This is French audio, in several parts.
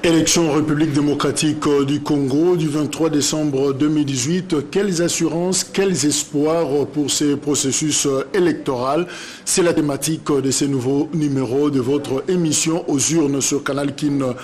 Élection République démocratique du Congo du 23 décembre 2018. Quelles assurances, quels espoirs pour ces processus électoraux? C'est la thématique de ces nouveaux numéros de votre émission aux urnes sur Canal Kin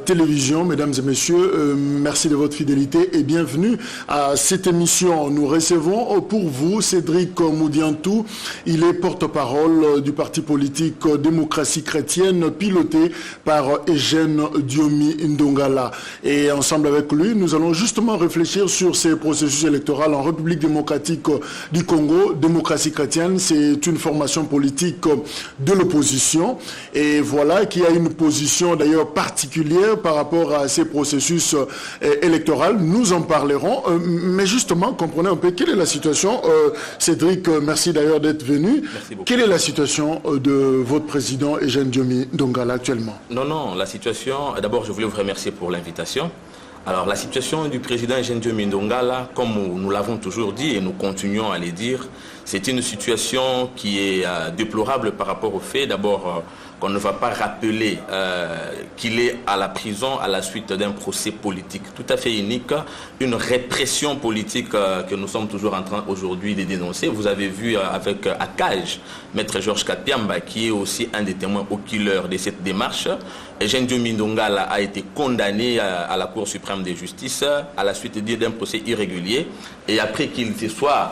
Télévision. Mesdames et messieurs, merci de votre fidélité et bienvenue à cette émission. Nous recevons pour vous Cédric Moudiantou. Il est porte-parole du parti politique Démocratie chrétienne piloté par Eugène Diomi Ndongala. Et ensemble avec lui, nous allons justement réfléchir sur ces processus électoraux en République démocratique du Congo. Démocratie chrétienne, c'est une formation politique de l'opposition. Et voilà, qui a une position d'ailleurs particulière par rapport à ces processus électoraux. Nous en parlerons. Mais justement, comprenez un peu quelle est la situation. Cédric, merci d'ailleurs d'être venu. Merci beaucoup. Quelle est la situation de votre président Eugène Diomi Ndongala actuellement? Non, la situation, d'abord je voulais vous remercier pour l'invitation. Alors la situation du président Eugène Diomi Ndongala, comme nous l'avons toujours dit et nous continuons à le dire, c'est une situation qui est déplorable par rapport au fait d'abord qu'on ne va pas rappeler qu'il est à la prison à la suite d'un procès politique tout à fait unique, une répression politique que nous sommes toujours en train aujourd'hui de dénoncer. Vous avez vu avec Akaj, Maître Georges Kapiamba, qui est aussi un des témoins oculaires de cette démarche. Eugène Diomi Ndongala a été condamné à la Cour suprême de justice à la suite d'un procès irrégulier et après qu'il se soit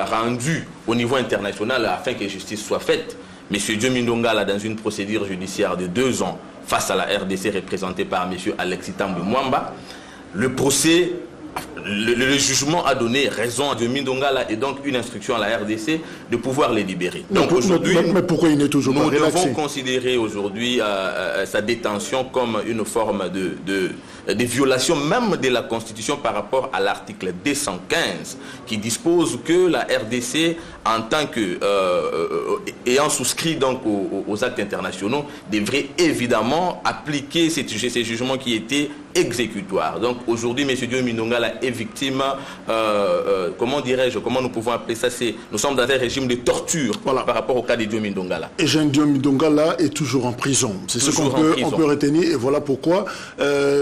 rendu au niveau international afin que justice soit faite, M. Diomi Ndongala, dans une procédure judiciaire de 2 ans face à la RDC représentée par M. Alexis Tambwe Mwamba, le procès, le jugement a donné raison à Diomi Ndongala et donc une instruction à la RDC de pouvoir les libérer. Donc aujourd'hui, mais pourquoi il n'est toujours pas relaxé? Nous devons considérer aujourd'hui sa détention comme une forme de violation même de la Constitution par rapport à l'article 215 qui dispose que la RDC, en tant que ayant souscrit donc aux actes internationaux, devrait évidemment appliquer ces jugements qui étaient exécutoires. Donc aujourd'hui, M. Diomi Ndongala est victime, comment dirais-je, comment nous pouvons appeler ça, nous sommes dans un régime de torture par rapport au cas de Diomi Ndongala. Eugène Diomi Ndongala est toujours en prison. C'est ce qu'on peut retenir et voilà pourquoi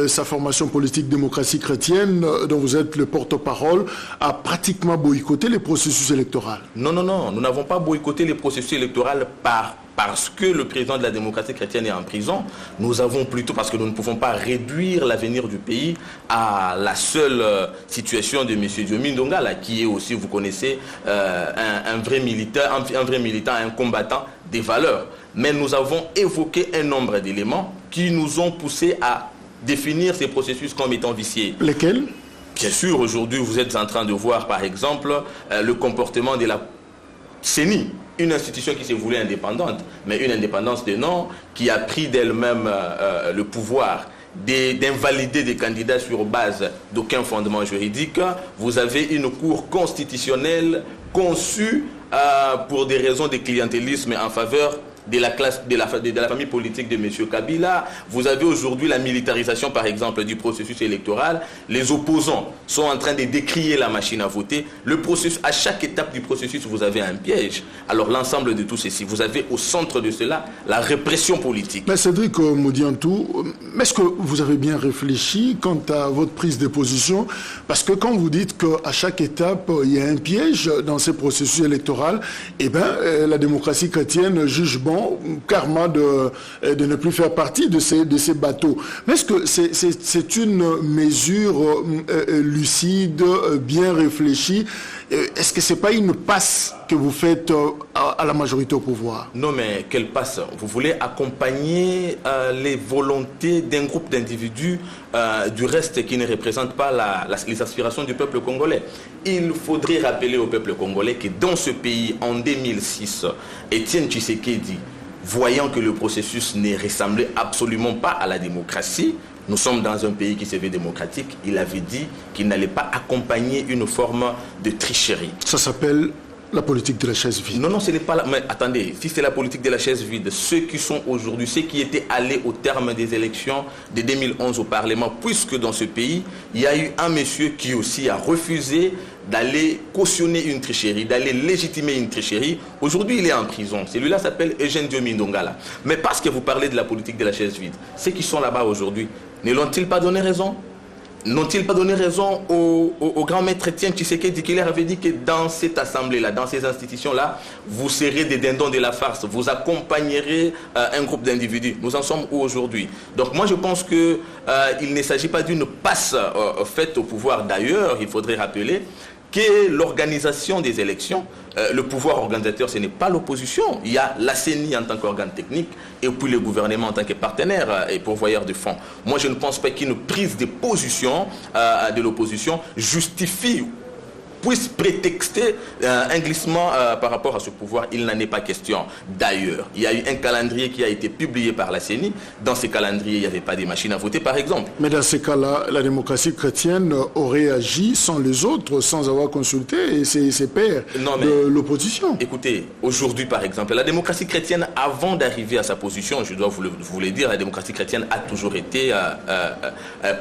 sa formation politique Démocratie chrétienne, dont vous êtes le porte-parole, a pratiquement boycotté les processus électoraux. Non, nous n'avons pas boycotté les processus électoraux parce que le président de la démocratie chrétienne est en prison. Nous avons plutôt, parce que nous ne pouvons pas réduire l'avenir du pays à la seule situation de M. Diomi Ndongala, qui est aussi, vous connaissez, un vrai militant, un combattant des valeurs. Mais nous avons évoqué un nombre d'éléments qui nous ont poussés à définir ces processus comme étant viciés. Lesquels? Bien sûr, aujourd'hui, vous êtes en train de voir, par exemple, le comportement de la CENI, une institution qui s'est voulue indépendante, mais une indépendance de nom qui a pris d'elle-même le pouvoir d'invalider des candidats sur base d'aucun fondement juridique. Vous avez une cour constitutionnelle conçue pour des raisons de clientélisme en faveur de la famille politique de M. Kabila. Vous avez aujourd'hui la militarisation, par exemple, du processus électoral. Les opposants sont en train de décrier la machine à voter. Le processus, à chaque étape du processus, vous avez un piège. Alors l'ensemble de tout ceci, vous avez au centre de cela la répression politique. Mais Cédric Moudiantou, est-ce que vous avez bien réfléchi quant à votre prise de position? Parce que quand vous dites qu'à chaque étape, il y a un piège dans ces processus électoraux, eh bien, la démocratie chrétienne juge bon karma de ne plus faire partie de ces bateaux. Mais est-ce que c'est une mesure lucide, bien réfléchie? Est-ce que ce n'est pas une passe que vous faites à la majorité au pouvoir? Non, mais quelle passe? Vous voulez accompagner les volontés d'un groupe d'individus du reste qui ne représente pas les aspirations du peuple congolais. Il faudrait rappeler au peuple congolais que dans ce pays, en 2006, Étienne Tshisekedi, voyant que le processus ne ressemblait absolument pas à la démocratie, nous sommes dans un pays qui se veut démocratique, il avait dit qu'il n'allait pas accompagner une forme de tricherie. Ça s'appelle La politique de la chaise vide. Non, ce n'est pas la... Mais attendez, si c'est la politique de la chaise vide, ceux qui sont aujourd'hui, ceux qui étaient allés au terme des élections de 2011 au Parlement, puisque dans ce pays, il y a eu un monsieur qui aussi a refusé d'aller cautionner une tricherie, d'aller légitimer une tricherie. Aujourd'hui, il est en prison. Celui-là s'appelle Eugène Diomi Ndongala. Mais parce que vous parlez de la politique de la chaise vide, ceux qui sont là-bas aujourd'hui, ne l'ont-ils pas donné raison ? N'ont-ils pas donné raison au grand maître Étienne Tshisekedi qui leur avait dit que dans cette assemblée-là, dans ces institutions-là, vous serez des dindons de la farce, vous accompagnerez un groupe d'individus. Nous en sommes où aujourd'hui? Donc moi je pense qu'il ne s'agit pas d'une passe faite au pouvoir. D'ailleurs, il faudrait rappeler que l'organisation des élections, le pouvoir organisateur, ce n'est pas l'opposition. Il y a la CENI en tant qu'organe technique et puis le gouvernement en tant que partenaire et pourvoyeur de fonds. Moi, je ne pense pas qu'une prise de position de l'opposition justifie, puisse prétexter un glissement par rapport à ce pouvoir. Il n'en est pas question. D'ailleurs, il y a eu un calendrier qui a été publié par la CENI. Dans ce calendrier, il n'y avait pas des machines à voter, par exemple. Mais dans ces cas-là, la démocratie chrétienne aurait agi sans les autres, sans avoir consulté ses pairs de l'opposition. Écoutez, aujourd'hui, par exemple, la démocratie chrétienne, avant d'arriver à sa position, je dois vous le dire, la démocratie chrétienne a toujours été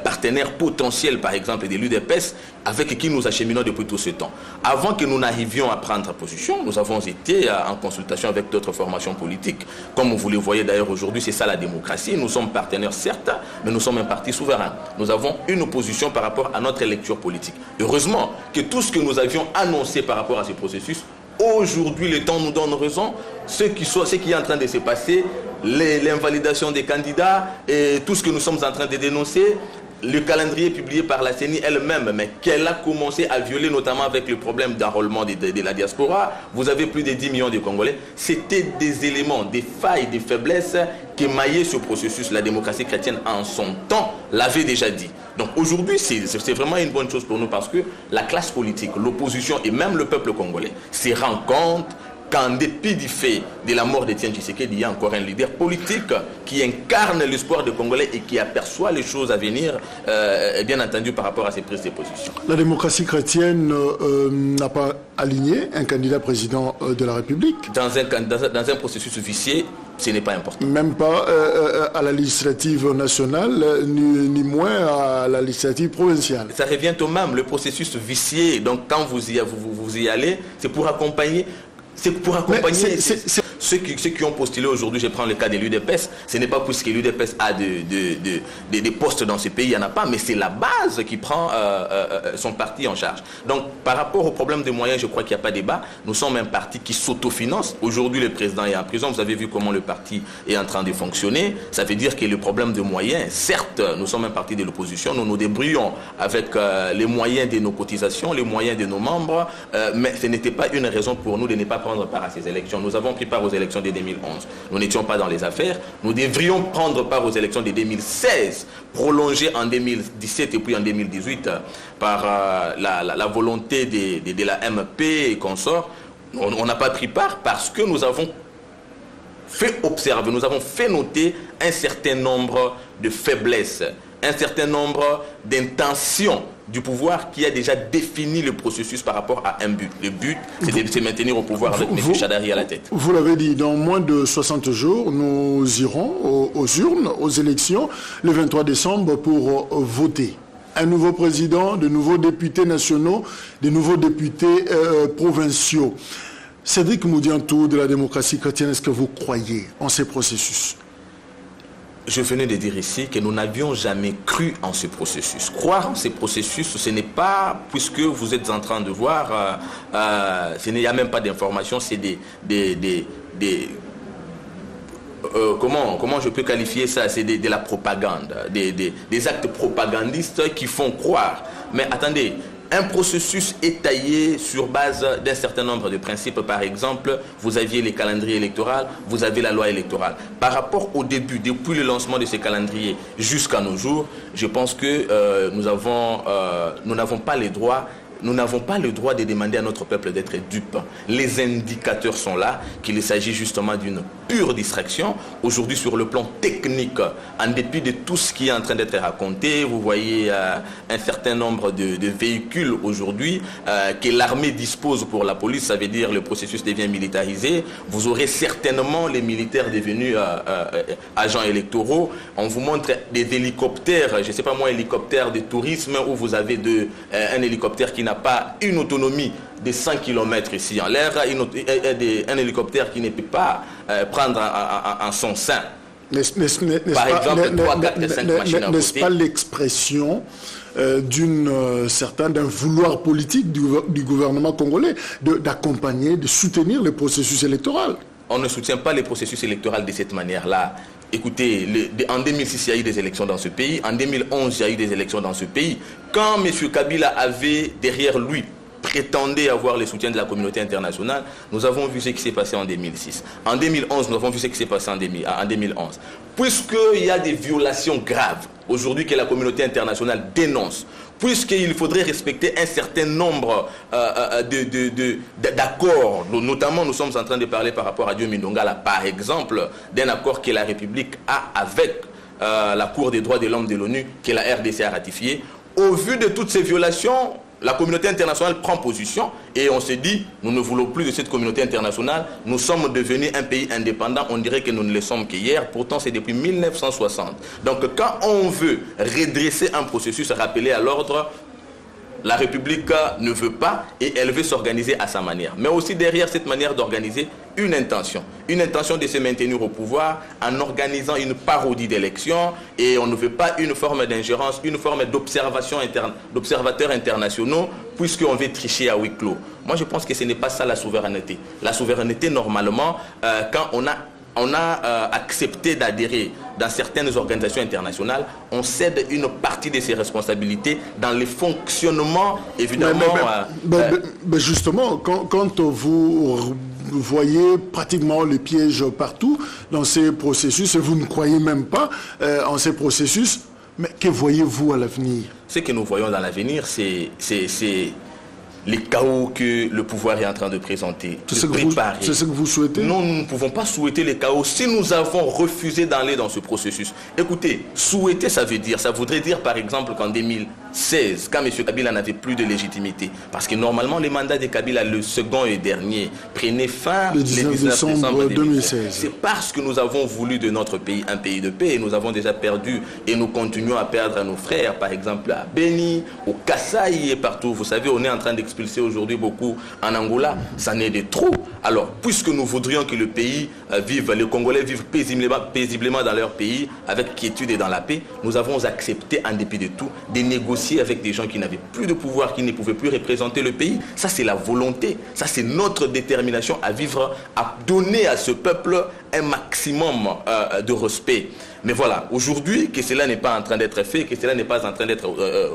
partenaire potentiel, par exemple, de l'UDPS, avec qui nous acheminons depuis tout ce temps. Avant que nous n'arrivions à prendre position, nous avons été en consultation avec d'autres formations politiques. Comme vous le voyez d'ailleurs aujourd'hui, c'est ça la démocratie. Nous sommes partenaires certes, mais nous sommes un parti souverain. Nous avons une opposition par rapport à notre lecture politique. Heureusement que tout ce que nous avions annoncé par rapport à ce processus, aujourd'hui le temps nous donne raison. Ce qui est en train de se passer, l'invalidation des candidats et tout ce que nous sommes en train de dénoncer, le calendrier publié par la CENI elle-même, mais qu'elle a commencé à violer, notamment avec le problème d'enrôlement de la diaspora. Vous avez plus de 10 millions de Congolais. C'était des éléments, des failles, des faiblesses qui émaillaient ce processus. La démocratie chrétienne, en son temps, l'avait déjà dit. Donc aujourd'hui, c'est vraiment une bonne chose pour nous parce que la classe politique, l'opposition et même le peuple congolais se rendent compte qu'en dépit du fait de la mort d'Étienne Tshisekedi, il y a encore un leader politique qui incarne l'espoir des Congolais et qui aperçoit les choses à venir, bien entendu, par rapport à ses prises de position. La démocratie chrétienne n'a pas aligné un candidat président de la République. Dans un processus vicié, ce n'est pas important. Même pas à la législative nationale, ni moins à la législative provinciale. Ça revient au même, le processus vicié. Donc quand vous y allez, c'est pour accompagner... C'est pour accompagner ceux qui ont postulé aujourd'hui. Je prends le cas de l'UDPS. Ce n'est pas puisque l'UDPS a des postes dans ce pays, il n'y en a pas, mais c'est la base qui prend son parti en charge. Donc par rapport au problème des moyens, je crois qu'il n'y a pas de débat. Nous sommes un parti qui s'autofinance. Aujourd'hui, le président est en prison. Vous avez vu comment le parti est en train de fonctionner. Ça veut dire que le problème de moyens, certes, nous sommes un parti de l'opposition. Nous nous débrouillons avec les moyens de nos cotisations, les moyens de nos membres, mais ce n'était pas une raison pour nous de ne pas prendre part à ces élections. Nous avons pris part aux élections de 2011. Nous n'étions pas dans les affaires. Nous devrions prendre part aux élections de 2016, prolongées en 2017 et puis en 2018 par la volonté de la MP et consorts. On n'a pas pris part parce que nous avons fait observer, nous avons fait noter un certain nombre de faiblesses, un certain nombre d'intentions du pouvoir qui a déjà défini le processus par rapport à un but. Le but, c'est de se maintenir au pouvoir avec M. Chadari à la tête. Vous l'avez dit, dans moins de 60 jours, nous irons aux urnes, aux élections, le 23 décembre pour voter. Un nouveau président, de nouveaux députés nationaux, de nouveaux députés provinciaux. Cédric Moudiantou de la démocratie chrétienne, est-ce que vous croyez en ces processus ? Je venais de dire ici que nous n'avions jamais cru en ce processus. Croire en ce processus, ce n'est pas, puisque vous êtes en train de voir, il n'y a même pas d'informations, c'est comment je peux qualifier ça? C'est de la propagande, des actes propagandistes qui font croire. Mais attendez, un processus étayé sur base d'un certain nombre de principes. Par exemple, vous aviez les calendriers électoraux, vous avez la loi électorale. Par rapport au début, depuis le lancement de ces calendriers jusqu'à nos jours, je pense que nous n'avons pas les droits nous n'avons pas le droit de demander à notre peuple d'être dupe. Les indicateurs sont là, qu'il s'agit justement d'une pure distraction. Aujourd'hui, sur le plan technique, en dépit de tout ce qui est en train d'être raconté, vous voyez un certain nombre de véhicules aujourd'hui que l'armée dispose pour la police, ça veut dire le processus devient militarisé. Vous aurez certainement les militaires devenus agents électoraux. On vous montre des hélicoptères, je ne sais pas moi, hélicoptères de tourisme où vous avez un hélicoptère qui n'a pas une autonomie de 100 km ici en l'air, un hélicoptère qui ne peut pas prendre en son sein. Par exemple, 3, 4, 5 machines à voter. N'est-ce pas l'expression d'un vouloir politique du gouvernement congolais d'accompagner, de soutenir le processus électoral? On ne soutient pas les processus électoraux de cette manière-là. Écoutez, en 2006, il y a eu des élections dans ce pays. En 2011, il y a eu des élections dans ce pays. Quand M. Kabila avait derrière lui, prétendait avoir le soutien de la communauté internationale, nous avons vu ce qui s'est passé en 2006. En 2011, nous avons vu ce qui s'est passé en 2011. Puisqu'il y a des violations graves, aujourd'hui que la communauté internationale dénonce, puisqu'il faudrait respecter un certain nombre d'accords, notamment nous sommes en train de parler par rapport à Diomi Ndongala, par exemple, d'un accord que la République a avec la Cour des droits de l'homme de l'ONU, que la RDC a ratifié. Au vu de toutes ces violations, la communauté internationale prend position et on se dit, nous ne voulons plus de cette communauté internationale, nous sommes devenus un pays indépendant, on dirait que nous ne le sommes qu'hier, pourtant c'est depuis 1960. Donc quand on veut redresser un processus rappelé à l'ordre, la République ne veut pas et elle veut s'organiser à sa manière. Mais aussi derrière cette manière d'organiser, une intention de se maintenir au pouvoir en organisant une parodie d'élection et on ne veut pas une forme d'ingérence, une forme d'observation interne, d'observateurs internationaux puisqu'on veut tricher à huis clos. Moi je pense que ce n'est pas ça la souveraineté. La souveraineté normalement, quand on a accepté d'adhérer dans certaines organisations internationales, on cède une partie de ses responsabilités dans le fonctionnement, évidemment. Mais justement, quand vous voyez pratiquement les pièges partout dans ces processus, et vous ne croyez même pas en ces processus, mais que voyez-vous à l'avenir? Ce que nous voyons dans l'avenir, c'est les chaos que le pouvoir est en train de présenter, c'est ce que vous souhaitez? Non, nous ne pouvons pas souhaiter les chaos si nous avons refusé d'aller dans ce processus. Écoutez, souhaiter, ça voudrait dire par exemple qu'en 2016, quand M. Kabila n'avait plus de légitimité, parce que normalement les mandats de Kabila, le second et dernier, prenaient fin le 19 décembre 2016. C'est parce que nous avons voulu de notre pays un pays de paix et nous avons déjà perdu et nous continuons à perdre nos frères, par exemple à Beni, au Kasaï et partout. Vous savez, on est en train d'expulser aujourd'hui beaucoup en Angola, ça n'est de trop. Alors, puisque nous voudrions que le pays les Congolais vivent paisiblement dans leur pays, avec quiétude et dans la paix, nous avons accepté, en dépit de tout, de négocier avec des gens qui n'avaient plus de pouvoir, qui ne pouvaient plus représenter le pays. Ça, c'est la volonté. Ça, c'est notre détermination à vivre, à donner à ce peuple un maximum de respect. Mais voilà, aujourd'hui, que cela n'est pas en train d'être fait, que cela n'est pas en train d'être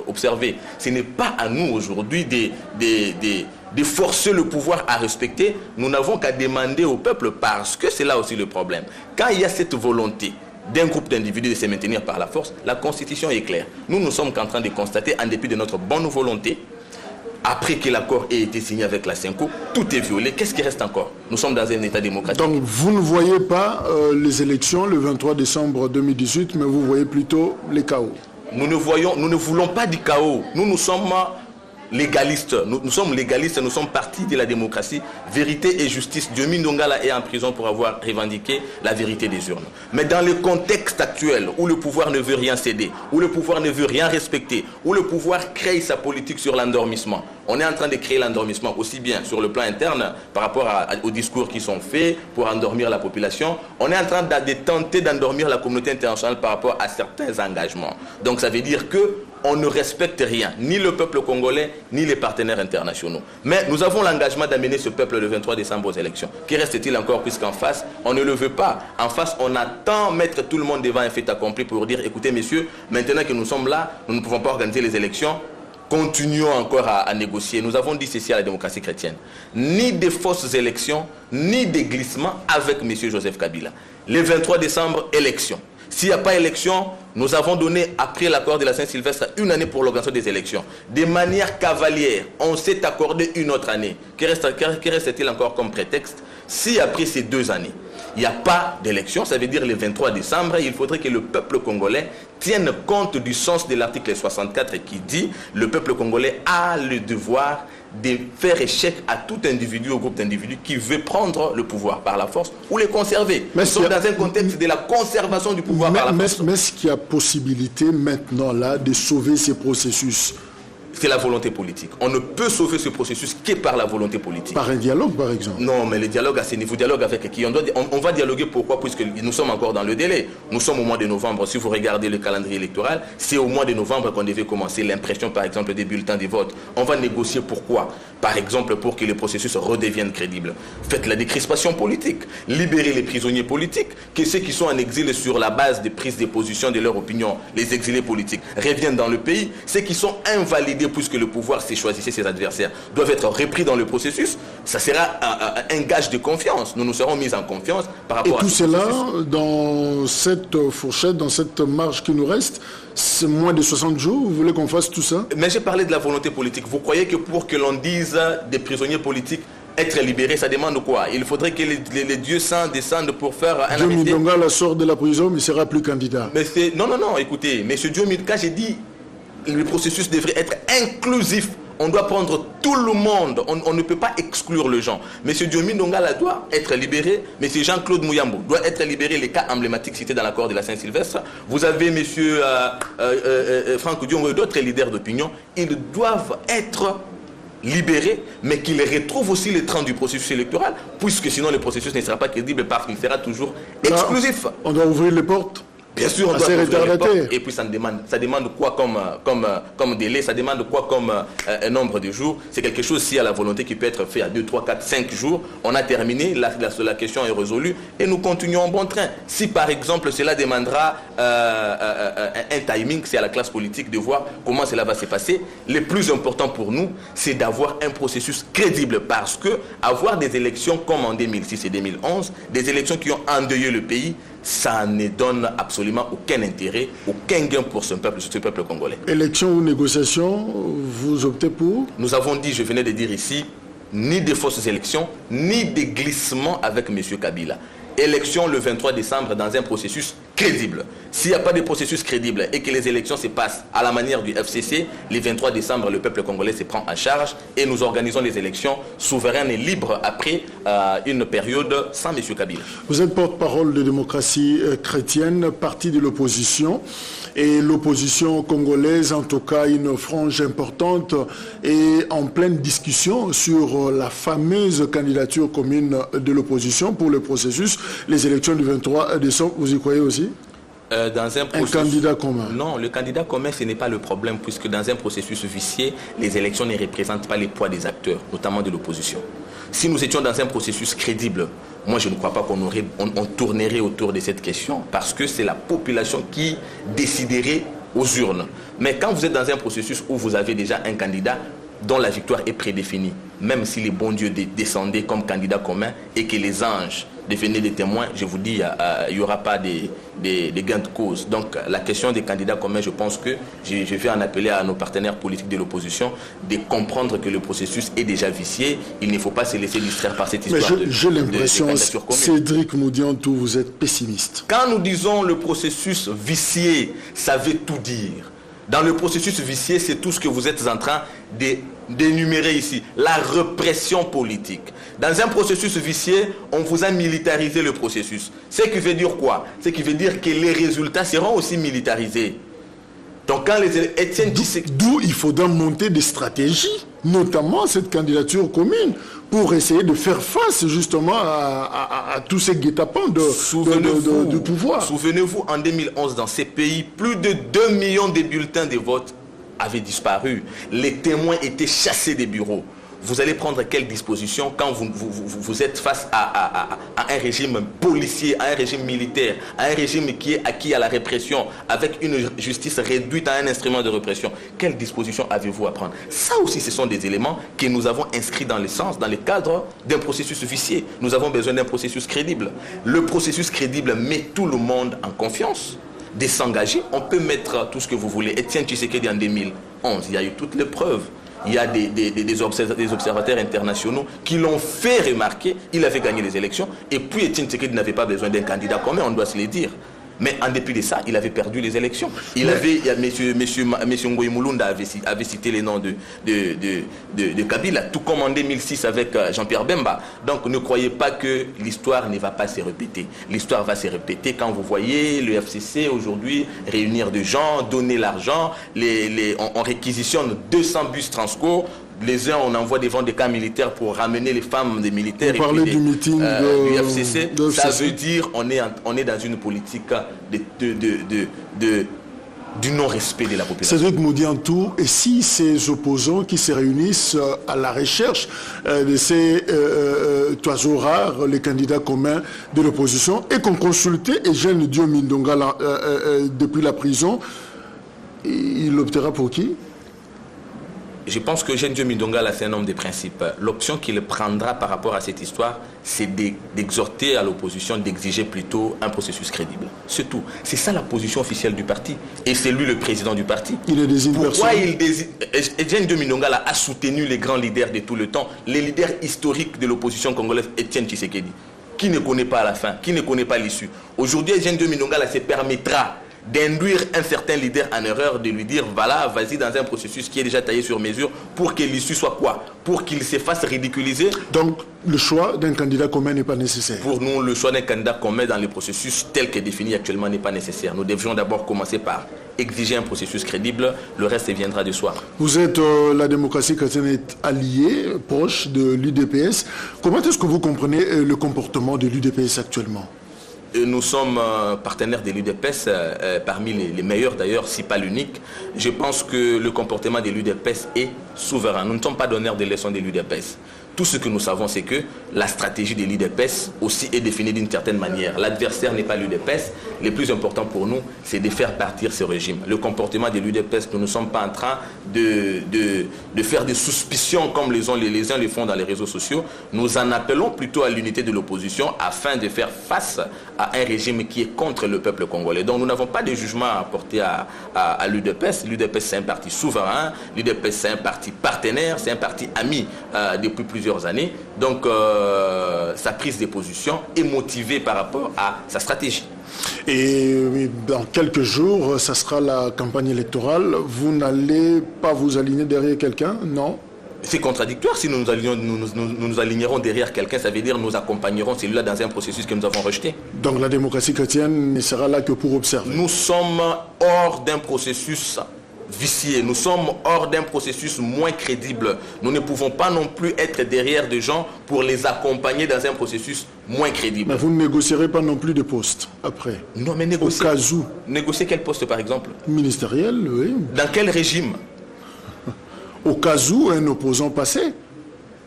observé, ce n'est pas à nous aujourd'hui de forcer le pouvoir à respecter. Nous n'avons qu'à demander au peuple, parce que c'est là aussi le problème. Quand il y a cette volonté d'un groupe d'individus de se maintenir par la force, la Constitution est claire. Nous ne sommes qu'en train de constater, en dépit de notre bonne volonté, après que l'accord ait été signé avec la CENCO, tout est violé. Qu'est-ce qui reste encore? Nous sommes dans un État démocratique. Donc vous ne voyez pas les élections le 23 décembre 2018, mais vous voyez plutôt les chaos. Nous ne voulons pas du chaos. Nous sommes légalistes. Nous sommes légalistes, nous sommes partis de la démocratie. Vérité et justice. Diomi Ndongala est en prison pour avoir revendiqué la vérité des urnes. Mais dans le contexte actuel où le pouvoir ne veut rien céder, où le pouvoir ne veut rien respecter, où le pouvoir crée sa politique sur l'endormissement, on est en train de créer l'endormissement aussi bien sur le plan interne par rapport aux discours qui sont faits pour endormir la population. On est en train de tenter d'endormir la communauté internationale par rapport à certains engagements. Donc ça veut dire que on ne respecte rien, ni le peuple congolais, ni les partenaires internationaux. Mais nous avons l'engagement d'amener ce peuple le 23 décembre aux élections. Que reste-t-il encore, puisqu'en face, on ne le veut pas. En face, on attend mettre tout le monde devant un fait accompli pour dire, écoutez messieurs, maintenant que nous sommes là, nous ne pouvons pas organiser les élections, continuons encore à négocier. Nous avons dit ceci à la démocratie chrétienne. Ni de fausses élections, ni de glissements avec M. Joseph Kabila. Le 23 décembre, élection. S'il n'y a pas élection, nous avons donné, après l'accord de la Saint-Sylvestre, 1 année pour l'organisation des élections. De manière cavalière, on s'est accordé 1 autre année. Que reste-t-il encore comme prétexte? Si après ces 2 années, il n'y a pas d'élection, ça veut dire le 23 décembre, il faudrait que le peuple congolais tienne compte du sens de l'article 64 qui dit le peuple congolais a le devoir de faire échec à tout individu ou groupe d'individus qui veut prendre le pouvoir par la force ou le conserver. Nous sommes dans un contexte de la conservation du pouvoir par la force. Mais est-ce qu'il y a possibilité maintenant là de sauver ces processus? C'est la volonté politique. On ne peut sauver ce processus que par la volonté politique. Par un dialogue, par exemple? Non, mais le dialogue à ce niveau, dialogue avec qui? On va dialoguer pourquoi? Puisque nous sommes encore dans le délai. Nous sommes au mois de novembre. Si vous regardez le calendrier électoral, c'est au mois de novembre qu'on devait commencer l'impression, par exemple, des bulletins de vote. On va négocier pourquoi? Par exemple, pour que le processus redevienne crédible. Faites la décrispation politique. Libérez les prisonniers politiques, que ceux qui sont en exil sur la base de prise de position de leur opinion, les exilés politiques, reviennent dans le pays. Ceux qui sont invalidés puisque le pouvoir s'est choisi ses adversaires, doivent être repris dans le processus. Ça sera un gage de confiance. Nous nous serons mis en confiance par rapport à tout cela, dans cette fourchette, dans cette marge qui nous reste, c'est moins de 60 jours, vous voulez qu'on fasse tout ça? Mais j'ai parlé de la volonté politique. Vous croyez que pour que l'on dise des prisonniers politiques être libérés, ça demande quoi? Il faudrait que les dieux saints descendent pour faire un arrêté. Dieu Mindonga sort de la prison, mais il ne sera plus candidat. Mais non, écoutez, M. Dieu Mindonga, j'ai dit, le processus devrait être inclusif. On doit prendre tout le monde. On ne peut pas exclure les gens. M. Diomi Ndongala doit être libéré. M. Jean-Claude Mouyambo doit être libéré. Les cas emblématiques cités dans l'accord de la Saint-Sylvestre. Vous avez M. Franck Diongo et d'autres leaders d'opinion. Ils doivent être libérés, mais qu'ils retrouvent aussi les trains du processus électoral, puisque sinon le processus ne sera pas crédible parce qu'il sera toujours exclusif. Là, on doit ouvrir les portes. Bien sûr, on doit ouvrir les portes. Et puis ça demande quoi comme délai, ça demande quoi comme un nombre de jours. C'est quelque chose, s'il y a la volonté qui peut être fait à 2, 3, 4, 5 jours, on a terminé, la question est résolue et nous continuons en bon train. Si par exemple cela demandera un timing, c'est à la classe politique de voir comment cela va se passer. Le plus important pour nous, c'est d'avoir un processus crédible, parce que avoir des élections comme en 2006 et 2011, des élections qui ont endeuillé le pays, ça ne donne absolument aucun intérêt, aucun gain pour ce peuple congolais. Élection ou négociation, vous optez pour? Nous avons dit, je venais de dire ici, ni de fausses élections, ni de glissement avec M. Kabila. Élection le 23 décembre dans un processus crédible. S'il n'y a pas de processus crédible et que les élections se passent à la manière du FCC, le 23 décembre, le peuple congolais se prend en charge et nous organisons les élections souveraines et libres après une période sans M. Kabila. Vous êtes porte-parole de démocratie chrétienne, parti de l'opposition. Et l'opposition congolaise, en tout cas une frange importante, est en pleine discussion sur la fameuse candidature commune de l'opposition pour le processus. Les élections du 23 décembre, vous y croyez aussi? Dans un candidat commun? Non, le candidat commun, ce n'est pas le problème, puisque dans un processus vicié, les élections ne représentent pas les poids des acteurs, notamment de l'opposition. Si nous étions dans un processus crédible, moi je ne crois pas qu'on tournerait autour de cette question, parce que c'est la population qui déciderait aux urnes. Mais quand vous êtes dans un processus où vous avez déjà un candidat dont la victoire est prédéfinie, même si les bons dieux descendaient comme candidat commun et que les anges devenaient des témoins, je vous dis, il n'y aura pas de gain de cause. Donc la question des candidats communs, je pense que je vais en appeler à nos partenaires politiques de l'opposition de comprendre que le processus est déjà vicié. Il ne faut pas se laisser distraire par cette histoire. Mais j'ai l'impression, Cédric Moudiantou, vous êtes pessimiste. Quand nous disons le processus vicié, ça veut tout dire. Dans le processus vicié, c'est tout ce que vous êtes en train d'énumérer ici. La répression politique. Dans un processus vicié, on vous a militarisé le processus. Ce qui veut dire quoi? Ce qui veut dire que les résultats seront aussi militarisés. Donc quand les Étienne Tshisekedi... D'où il faudra monter des stratégies, notamment cette candidature commune, pour essayer de faire face justement à tous ces guet-apens de pouvoir. Souvenez-vous, en 2011, dans ces pays, plus de 2 millions de bulletins de vote avaient disparu. Les témoins étaient chassés des bureaux. Vous allez prendre quelles dispositions quand vous êtes face à un régime policier, à un régime militaire, à un régime qui est acquis à la répression, avec une justice réduite à un instrument de répression? Quelles dispositions avez-vous à prendre? Ça aussi, ce sont des éléments que nous avons inscrits dans le cadre d'un processus vicié. Nous avons besoin d'un processus crédible. Le processus crédible met tout le monde en confiance. de s'engager. On peut mettre tout ce que vous voulez. Etienne Tshisekedi en 2011, il y a eu toutes les preuves. Il y a des observateurs internationaux qui l'ont fait remarquer. Il avait gagné les élections. Et puis Etienne Tshisekedi n'avait pas besoin d'un candidat commun, on doit se le dire. Mais en dépit de ça, il avait perdu les élections. Il avait, M. Ngoï Moulunda avait cité les noms de Kabila, tout comme en 2006 avec Jean-Pierre Bemba. Donc ne croyez pas que l'histoire ne va pas se répéter. L'histoire va se répéter quand vous voyez le FCC aujourd'hui réunir des gens, donner l'argent, on réquisitionne 200 bus Transco. Les uns, on envoie devant des camps militaires pour ramener les femmes des militaires. Vous parlez du meeting du FCC. Ça veut dire qu'on est dans une politique du non-respect de la population. Cédric Modiantou, et si ces opposants qui se réunissent à la recherche de ces oiseaux rares, les candidats communs de l'opposition, et qu'on consultait Eugène Diomi Ndongala depuis la prison, il optera pour qui? Je pense que Eugène Diomi Ndongala, c'est un homme de principe. L'option qu'il prendra par rapport à cette histoire, c'est d'exhorter à l'opposition d'exiger plutôt un processus crédible. C'est tout. C'est ça la position officielle du parti. Et c'est lui le président du parti. Il est désigné. Pourquoi Eugène Diomi Ndongala a soutenu les grands leaders de tout le temps, les leaders historiques de l'opposition congolaise, Etienne Tshisekedi, qui ne connaît pas la fin, qui ne connaît pas l'issue. Aujourd'hui, Eugène Diomi Ndongala se permettra d'induire un certain leader en erreur, de lui dire voilà, vas-y dans un processus qui est déjà taillé sur mesure pour que l'issue soit quoi? Pour qu'il se fasse ridiculiser. Donc le choix d'un candidat commun n'est pas nécessaire. Pour nous, le choix d'un candidat commun dans le processus tel que défini actuellement n'est pas nécessaire. Nous devrions d'abord commencer par exiger un processus crédible, le reste viendra de soi. Vous êtes, la démocratie chrétienne est alliée, proche de l'UDPS. Comment est-ce que vous comprenez le comportement de l'UDPS actuellement? Nous sommes partenaires de l'UDPS, parmi les meilleurs d'ailleurs, si pas l'unique. Je pense que le comportement de l'UDPS est souverain. Nous ne sommes pas donneurs de leçons de l'UDPS. Tout ce que nous savons, c'est que la stratégie de l'UDPS aussi est définie d'une certaine manière. L'adversaire n'est pas l'UDPS. Le plus important pour nous, c'est de faire partir ce régime. Le comportement de l'UDPS, nous ne sommes pas en train de faire des suspicions comme les uns le font dans les réseaux sociaux. Nous en appelons plutôt à l'unité de l'opposition afin de faire face à un régime qui est contre le peuple congolais. Donc nous n'avons pas de jugement à apporter à l'UDPS. L'UDPS, c'est un parti souverain. L'UDPS, c'est un parti partenaire. C'est un parti ami depuis plusieurs années. Donc sa prise de position est motivée par rapport à sa stratégie. Et dans quelques jours, ça sera la campagne électorale. Vous n'allez pas vous aligner derrière quelqu'un, non? C'est contradictoire. Si nous nous alignerons derrière quelqu'un, ça veut dire nous accompagnerons celui-là dans un processus que nous avons rejeté. Donc la démocratie chrétienne ne sera là que pour observer. Nous sommes hors d'un processus vicié. Nous sommes hors d'un processus moins crédible. Nous ne pouvons pas non plus être derrière des gens pour les accompagner dans un processus moins crédible. Mais vous ne négocierez pas non plus de postes après? Non, mais négocier. Au cas où. Négocier quel poste par exemple? Ministériel, oui. Dans quel régime? Au cas où un opposant passait.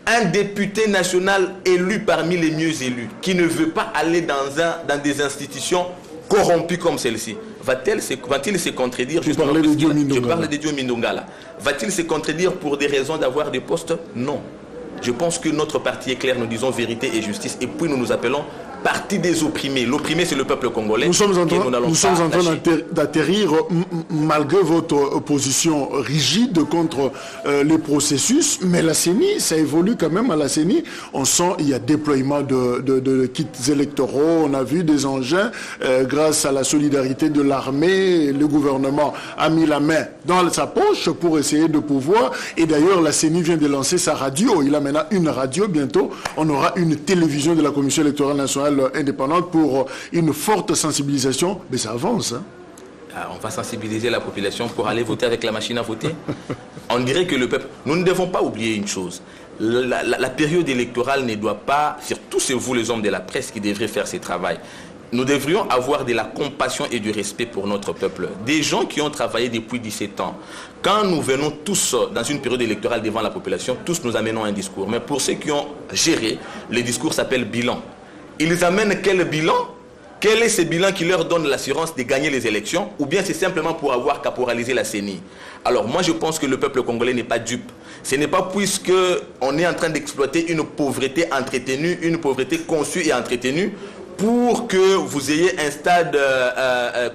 Un député national élu parmi les mieux élus, qui ne veut pas aller dans des institutions corrompues comme celle-ci, va-t-il se contredire? Je parle de Diomi Ndongala. Va-t-il se contredire pour des raisons d'avoir des postes? Non. Je pense que notre parti est clair, nous disons vérité et justice, et puis nous nous appelons parti des opprimés. L'opprimé, c'est le peuple congolais. Nous sommes en train d'atterrir, malgré votre position rigide contre les processus, mais la CENI, ça évolue quand même à la CENI. On sent il y a déploiement de kits électoraux, on a vu des engins, grâce à la solidarité de l'armée, le gouvernement a mis la main dans sa poche pour essayer de pouvoir, et d'ailleurs la CENI vient de lancer sa radio, il a maintenant une radio, bientôt on aura une télévision de la Commission électorale nationale indépendante pour une forte sensibilisation, mais ça avance. Hein. On va sensibiliser la population pour aller voter avec la machine à voter. On dirait que le peuple... Nous ne devons pas oublier une chose. La période électorale ne doit pas... Surtout c'est vous les hommes de la presse qui devrez faire ce travail. Nous devrions avoir de la compassion et du respect pour notre peuple. Des gens qui ont travaillé depuis 17 ans. Quand nous venons tous dans une période électorale devant la population, tous nous amenons un discours. Mais pour ceux qui ont géré, le discours s'appelle bilan. Ils amènent quel bilan? Quel est ce bilan qui leur donne l'assurance de gagner les élections? Ou bien c'est simplement pour avoir caporalisé la CENI? Alors moi je pense que le peuple congolais n'est pas dupe. Ce n'est pas puisqu'on est en train d'exploiter une pauvreté entretenue, une pauvreté conçue et entretenue, pour que vous ayez un stade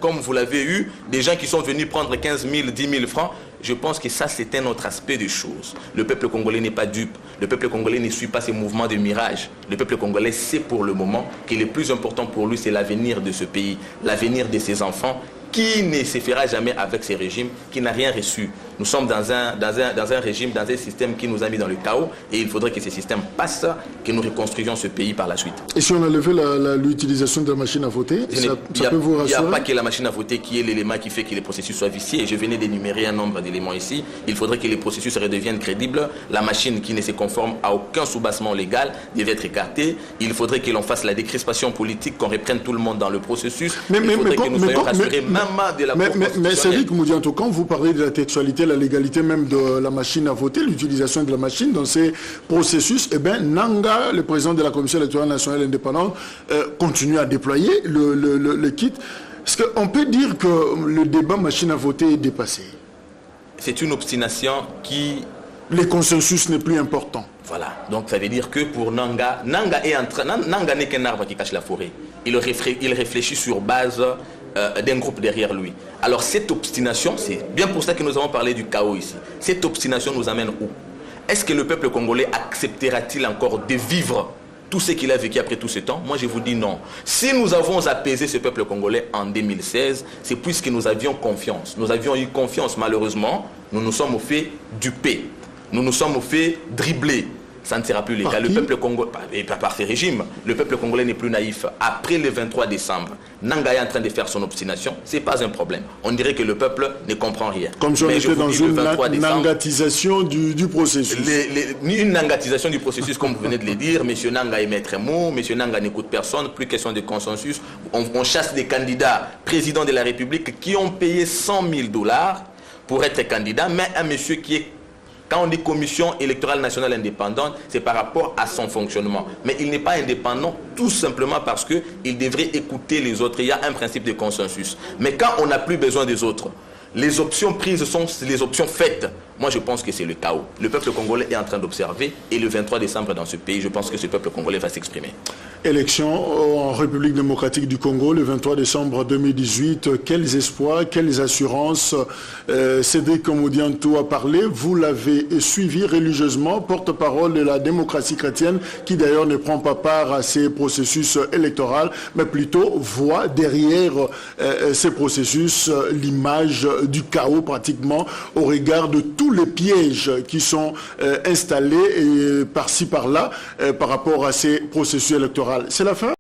comme vous l'avez eu, des gens qui sont venus prendre 15 000, 10 000 francs. Je pense que ça, c'est un autre aspect des choses. Le peuple congolais n'est pas dupe. Le peuple congolais ne suit pas ces mouvements de mirage. Le peuple congolais sait pour le moment que le plus important pour lui, c'est l'avenir de ce pays, l'avenir de ses enfants, qui ne se fera jamais avec ces régimes, qui n'a rien reçu. Nous sommes dans un régime, dans un système qui nous a mis dans le chaos et il faudrait que ce système passe, que nous reconstruisions ce pays par la suite. Et si on enlevait l'utilisation de la machine à voter, ça peut vous rassurer? Il n'y a pas que la machine à voter qui est l'élément qui fait que les processus soient viciés. Et je venais d'énumérer un nombre d'éléments ici. Il faudrait que les processus redeviennent crédibles. La machine qui ne se conforme à aucun soubassement légal devait être écartée. Il faudrait que l'on fasse la décrispation politique, qu'on reprenne tout le monde dans le processus. Il faudrait que nous soyons rassurés même de la Cour constitutionnelle. Mais Cédric Moudianto, quand vous parlez de la textualité, la légalité même de la machine à voter, l'utilisation de la machine dans ces processus, eh bien, Nanga, le président de la Commission électorale nationale indépendante, continue à déployer le kit. Est-ce qu'on peut dire que le débat machine à voter est dépassé? C'est une obstination qui... Le consensus n'est plus important. Voilà, donc ça veut dire que pour Nanga, Nanga n'est qu'un arbre qui cache la forêt. Il réfléchit sur base d'un groupe derrière lui. Alors cette obstination, c'est bien pour ça que nous avons parlé du chaos ici. Cette obstination nous amène où? Est-ce que le peuple congolais acceptera-t-il encore de vivre tout ce qu'il a vécu après tout ce temps? Moi je vous dis non. Si nous avons apaisé ce peuple congolais en 2016, c'est puisque nous avions confiance. Nous avions eu confiance, malheureusement, nous nous sommes fait duper. Nous nous sommes fait dribbler. Ça ne sera plus le cas. Le peuple congolais, par ces régimes, le peuple congolais n'est plus naïf. Après le 23 décembre, Nanga est en train de faire son obstination. Ce n'est pas un problème. On dirait que le peuple ne comprend rien. Comme si on était dans une nangatisation du processus. Une nangatisation du processus, comme vous venez de le dire. Monsieur Nanga est maître mot. Monsieur Nanga n'écoute personne. Plus question de consensus. On chasse des candidats présidents de la République qui ont payé 100 000 $ pour être candidat. Mais un monsieur qui est... Quand on dit commission électorale nationale indépendante, c'est par rapport à son fonctionnement. Mais il n'est pas indépendant tout simplement parce qu'il devrait écouter les autres. Il y a un principe de consensus. Mais quand on n'a plus besoin des autres, les options prises sont les options faites. Moi, je pense que c'est le chaos. Le peuple congolais est en train d'observer et le 23 décembre dans ce pays, je pense que ce peuple congolais va s'exprimer. Élection en République démocratique du Congo, le 23 décembre 2018. Quels espoirs, quelles assurances? Cédric Moudianto a parlé. Vous l'avez suivi religieusement, porte-parole de la démocratie chrétienne, qui d'ailleurs ne prend pas part à ces processus électoraux, mais plutôt voit derrière ces processus l'image du chaos pratiquement au regard de tous les pièges qui sont installés par-ci par-là par rapport à ces processus électoraux. C'est la fin.